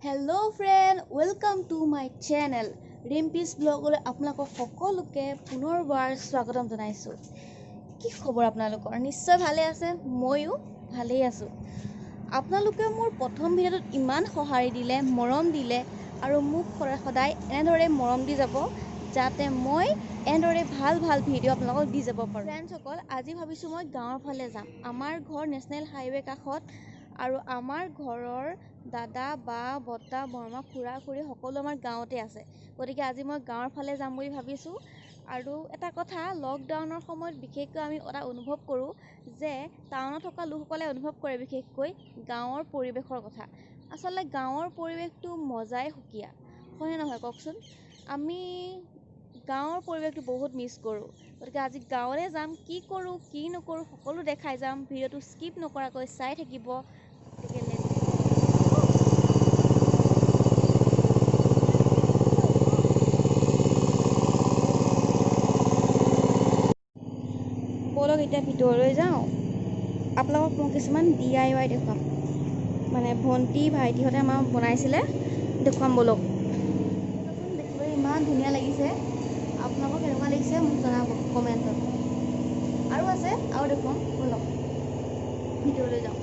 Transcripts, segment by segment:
Hello friend, welcome to my channel. Rimpi's blog আপোনালোকক সকলোকে পুনৰবাৰ স্বাগতম জনাইছো। কি খবৰ আপোনালোকৰ? নিশ্চয় ভালে আছে, ময়ো ভালেই আছো। আপোনালোকে মোৰ প্ৰথম ভিডিঅ'টোত ইমান সঁহাৰি দিলে, মৰম দিলে আৰু মোক সদায় এনেদৰে মৰম দি যাব যাতে মই এনেদৰে ভাল ভিডিঅ' আপোনালোকক দি যাব পাৰোঁ। ফ্ৰেণ্ডসকল, আজি ভাবিছোঁ মই গাঁৱৰ ফালে যাম। আমাৰ ঘৰ নেশ্যনেল হাইৱে কাষত আৰু আমাৰ ঘৰৰ দাদা বা বৰ্তা বৰমা খুৰা খুৰী সকলো আমাৰ গাঁৱতে আছে। গতিকে আজি মই গাঁৱৰ ফালে যাম বুলি ভাবিছোঁ। আৰু এটা কথা, লকডাউনৰ সময়ত বিশেষকৈ আমি এটা অনুভৱ কৰোঁ যে টাউনত থকা লোকসকলে অনুভৱ কৰে বিশেষকৈ গাঁৱৰ পৰিৱেশৰ কথা। আচলতে গাঁৱৰ পৰিৱেশটো মজাই সুকীয়া, হয়নে নহয় কওকচোন? আমি গাঁৱৰ পৰিৱেশটো বহুত মিছ কৰোঁ। গতিকে আজি গাঁৱলৈ যাম, কি কৰোঁ কি নকৰোঁ সকলো দেখাই যাম। ভিডিঅ'টো স্কিপ নকৰাকৈ চাই থাকিব। বলক এতিয়া ভিতৰলৈ যাওঁ, আপোনালোকক মই কিছুমান DIY দেখুৱাম। মানে ভণ্টি ভাইটিহঁতে আমাৰ বনাইছিলে, দেখুৱাম বলক। দেখিবলৈ ইমান ধুনীয়া লাগিছে, আপোনালোকক কেনেকুৱা লাগিছে মোক জনাব কমেণ্টত। আৰু আছে, আৰু দেখুৱাম বলক, ভিতৰলৈ যাওঁ।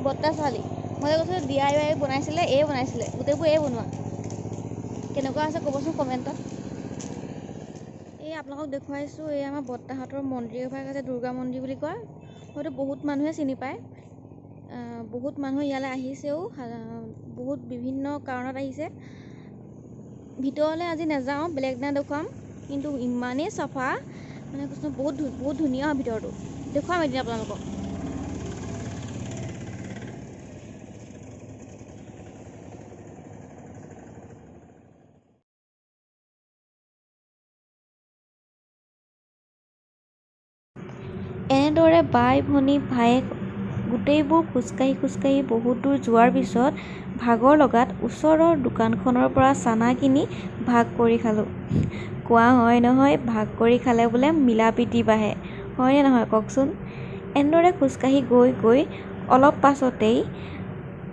বৰ্তা ছোৱালী মই কৈছোঁ DIY বনাইছিলে, বনাইছিলে গোটেইবোৰ বনোৱা। কেনেকুৱা আছে ক'বচোন কমেণ্টত। এই আপোনালোকক দেখুৱাইছোঁ, এই আমাৰ বৰ্তাহঁতৰ মন্দিৰ এভাগ আছে, দুৰ্গা মন্দিৰ বুলি কয়। হয়তো বহুত মানুহে চিনি পায়। বহুত মানুহ ইয়ালৈ আহিছেও, বহুত বিভিন্ন কাৰণত আহিছে। ভিতৰলৈ আজি নাযাওঁ, বেলেগ দিনা দেখুৱাম। কিন্তু ইমানেই চাফা, মানে কৈছোঁ বহুত ধুনীয়া হয় ভিতৰটো। দেখুৱাম এদিন আপোনালোকক। এনেদৰে বাই ভনী ভায়েক গোটেইবোৰ খোজকাঢ়ি বহুত দূৰ যোৱাৰ পিছত ভাগৰ লগাত ওচৰৰ দোকানখনৰ পৰা চানা কিনি ভাগ কৰি খালোঁ। কোৱা হয় নহয়, ভাগ কৰি খালে বোলে মিলা প্ৰীতি বাঢ়ে, হয়নে নহয় কওকচোন? এনেদৰে খোজকাঢ়ি গৈ অলপ পাছতেই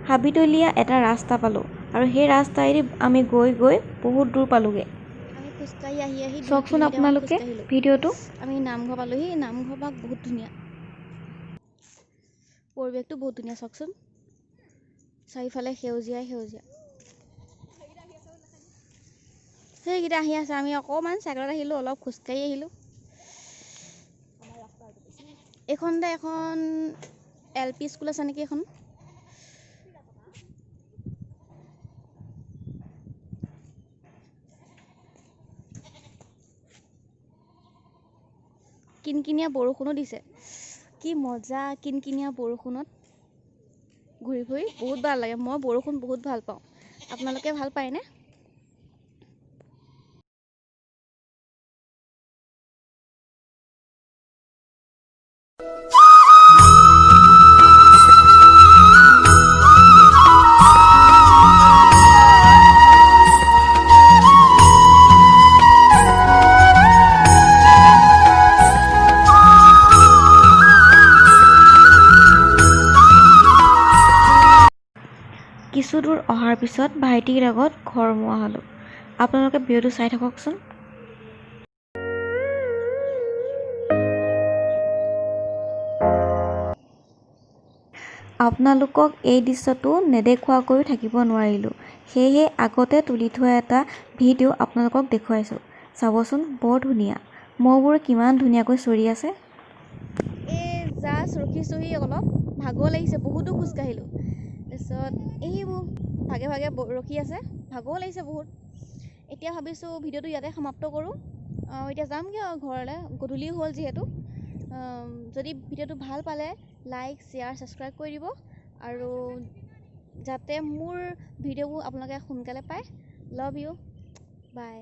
হাবিতলীয়া এটা ৰাস্তা পালোঁ আৰু সেই ৰাস্তাইদি আমি গৈ বহুত দূৰ পালোঁগৈ। আমি খোজকাঢ়ি আহি চাওকচোন আপোনালোকে ভিডিঅ'টো। আমি নামঘৰ পালোঁহি। নামঘৰ ভাগ বহুত ধুনীয়া, পৰিৱেশটো বহুত ধুনীয়া। চাওকচোন, চাৰিওফালে সেউজীয়া। সেইকেইটা আহি আছে। আমি অকণমান চাইকেলত আহিলোঁ, অলপ খোজকাঢ়ি আহিলোঁ। এইখনতে এখন LP স্কুল আছে নেকি? এখন কিনকিনীয়া বৰষুণো দিছে। কি মজা, কিনকিনীয়া বৰষুণত ঘূৰি ফুৰি বহুত ভাল লাগে। মই বৰষুণ বহুত ভাল পাওঁ। আপোনালোকে ভাল পায়নে? কিছু দূৰ অহাৰ পিছত ভাইটিৰ লগত ঘৰ মোৱা হ'লোঁ। আপোনালোকে ভিডিঅ'টো চাই থাককচোন। আপোনালোকক এই দৃশ্যটো নেদেখুৱাকৈ থাকিব নোৱাৰিলোঁ। সেয়েহে আগতে তুলি থোৱা এটা ভিডিঅ' আপোনালোকক দেখুৱাইছোঁ। চাবচোন, বৰ ধুনীয়া। মহবোৰ কিমান ধুনীয়াকৈ চৰি আছে। এই জাষ্ট ৰখিছোঁহি, অলপ ভাগৰ লাগিছে, বহুতো খোজকাঢ়িলোঁ। তাৰপিছত এইবোৰ ভাগে ভাগে ৰখি আছে, ভাগৰ লাগিছে বহুত। এতিয়া ভাবিছোঁ ভিডিঅ'টো ইয়াতে সমাপ্ত কৰোঁ। এতিয়া যামগৈ আৰু ঘৰলৈ, গধূলি হ'ল যিহেতু। যদি ভিডিঅ'টো ভাল পালে লাইক, শ্বেয়াৰ, ছাবস্ক্ৰাইব কৰি দিব আৰু যাতে মোৰ ভিডিঅ'বোৰ আপোনালোকে সোনকালে পায়। Love you, by.